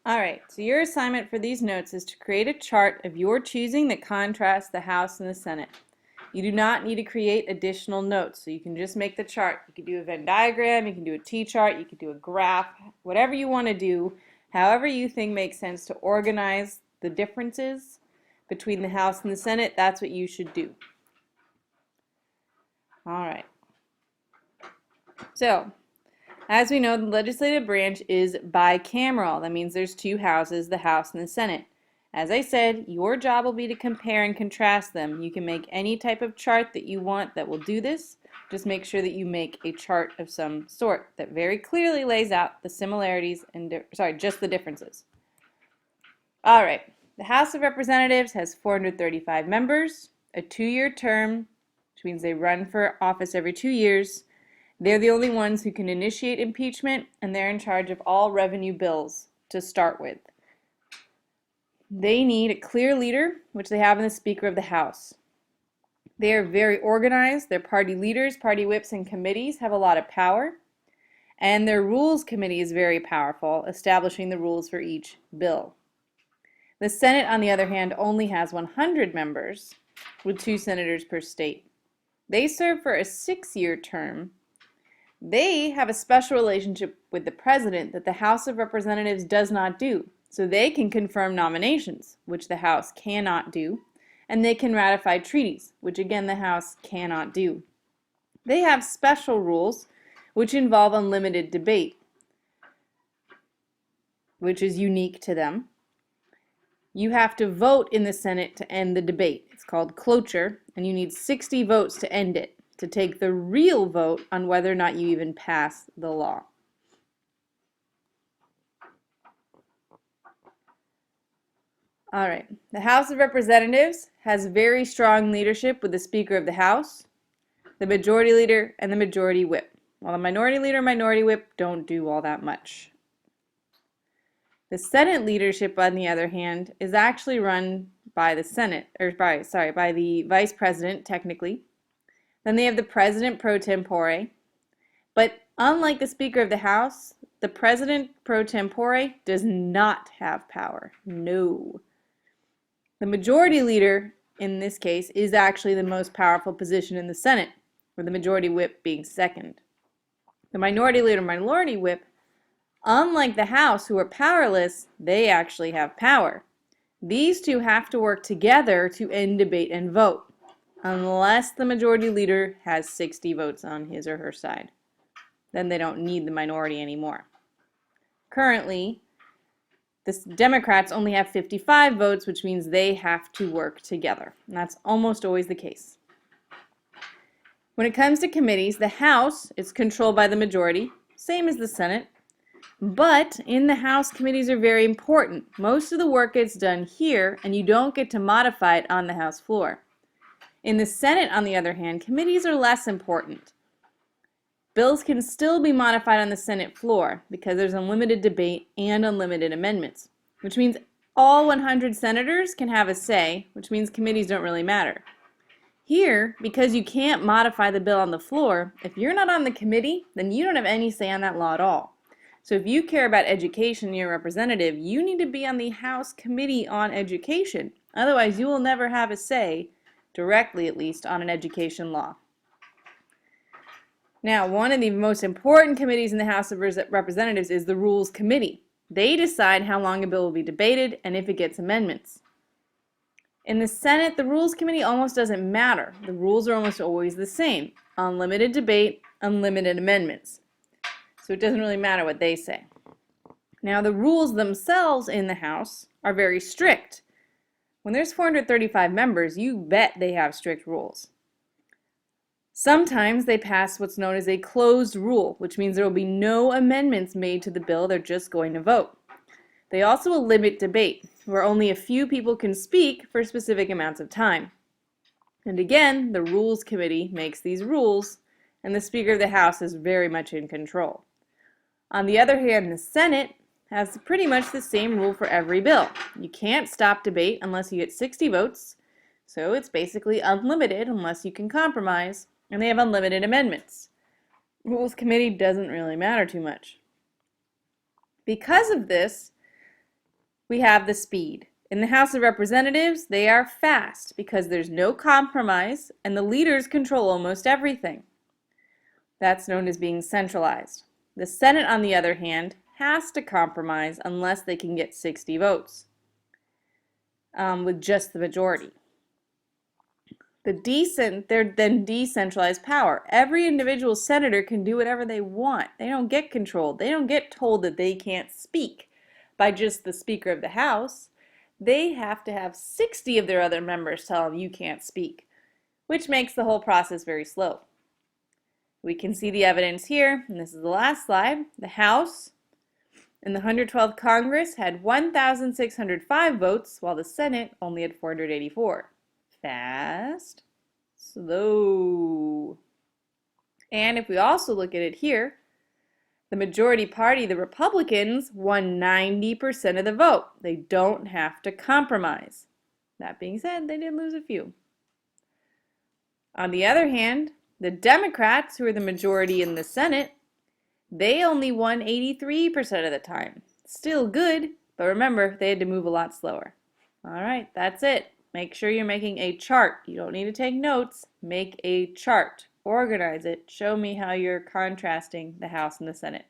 All right, so your assignment for these notes is to create a chart of your choosing that contrasts the House and the Senate. You do not need to create additional notes, so you can just make the chart. You can do a Venn diagram, you can do a T-chart, you can do a graph, whatever you want to do, however you think makes sense to organize the differences between the House and the Senate, that's what you should do. All right. So, as we know, the legislative branch is bicameral. That means there's two houses, the House and the Senate. As I said, your job will be to compare and contrast them. You can make any type of chart that you want that will do this. Just make sure that you make a chart of some sort that very clearly lays out the similarities and, just the differences. All right, the House of Representatives has 435 members, a 2-year term, which means they run for office every 2 years. They're the only ones who can initiate impeachment, and they're in charge of all revenue bills to start with. They need a clear leader, which they have in the Speaker of the House. They are very organized. Their party leaders, party whips, and committees have a lot of power. And their Rules Committee is very powerful, establishing the rules for each bill. The Senate, on the other hand, only has 100 members, with 2 senators per state. They serve for a 6-year term. They have a special relationship with the president that the House of Representatives does not do. So they can confirm nominations, which the House cannot do, and they can ratify treaties, which again the House cannot do. They have special rules, which involve unlimited debate, which is unique to them. You have to vote in the Senate to end the debate. It's called cloture, and you need 60 votes to end it, to take the real vote on whether or not you even pass the law. All right, the House of Representatives has very strong leadership with the Speaker of the House, the Majority Leader, and the Majority Whip. While the Minority Leader and Minority Whip don't do all that much. The Senate leadership, on the other hand, is actually run by the by the Vice President, technically. Then they have the President pro tempore. But unlike the Speaker of the House, the President pro tempore does not have power. No. The Majority Leader, in this case, is actually the most powerful position in the Senate, with the Majority Whip being second. The Minority Leader and Minority Whip, unlike the House, who are powerless, they actually have power. These two have to work together to end debate and vote, unless the Majority Leader has 60 votes on his or her side. Then they don't need the minority anymore. Currently, the Democrats only have 55 votes, which means they have to work together. And that's almost always the case. When it comes to committees, the House is controlled by the majority, same as the Senate. But in the House, committees are very important. Most of the work gets done here, and you don't get to modify it on the House floor. In the Senate, on the other hand, committees are less important. Bills can still be modified on the Senate floor because there's unlimited debate and unlimited amendments, which means all 100 senators can have a say, which means committees don't really matter. Here, because you can't modify the bill on the floor, if you're not on the committee, then you don't have any say on that law at all. So if you care about education and you're a representative, you need to be on the House Committee on Education. Otherwise, you will never have a say, directly at least, on an education law. Now, one of the most important committees in the House of Representatives is the Rules Committee. They decide how long a bill will be debated and if it gets amendments. In the Senate, the Rules Committee almost doesn't matter. The rules are almost always the same. Unlimited debate, unlimited amendments. So it doesn't really matter what they say. Now, the rules themselves in the House are very strict. When there's 435 members, you bet they have strict rules. Sometimes they pass what's known as a closed rule, which means there will be no amendments made to the bill, they're just going to vote. They also will limit debate, where only a few people can speak for specific amounts of time. And again, the Rules Committee makes these rules, and the Speaker of the House is very much in control. On the other hand, the Senate has pretty much the same rule for every bill. You can't stop debate unless you get 60 votes, so it's basically unlimited unless you can compromise, and they have unlimited amendments. Rules Committee doesn't really matter too much. Because of this, we have the speed. In the House of Representatives, they are fast because there's no compromise and the leaders control almost everything. That's known as being centralized. The Senate, on the other hand, has to compromise unless they can get 60 votes with just the majority. They're then decentralized power. Every individual senator can do whatever they want. They don't get controlled. They don't get told that they can't speak by just the Speaker of the House. They have to have 60 of their other members tell them you can't speak, which makes the whole process very slow. We can see the evidence here, and this is the last slide. The House in the 112th Congress had 1,605 votes, while the Senate only had 484. Fast, slow. And if we also look at it here, the majority party, the Republicans, won 90% of the vote. They don't have to compromise. That being said, they did lose a few. On the other hand, the Democrats, who are the majority in the Senate, they only won 83% of the time. Still good, but remember, they had to move a lot slower. All right, that's it. Make sure you're making a chart. You don't need to take notes. Make a chart. Organize it. Show me how you're contrasting the House and the Senate.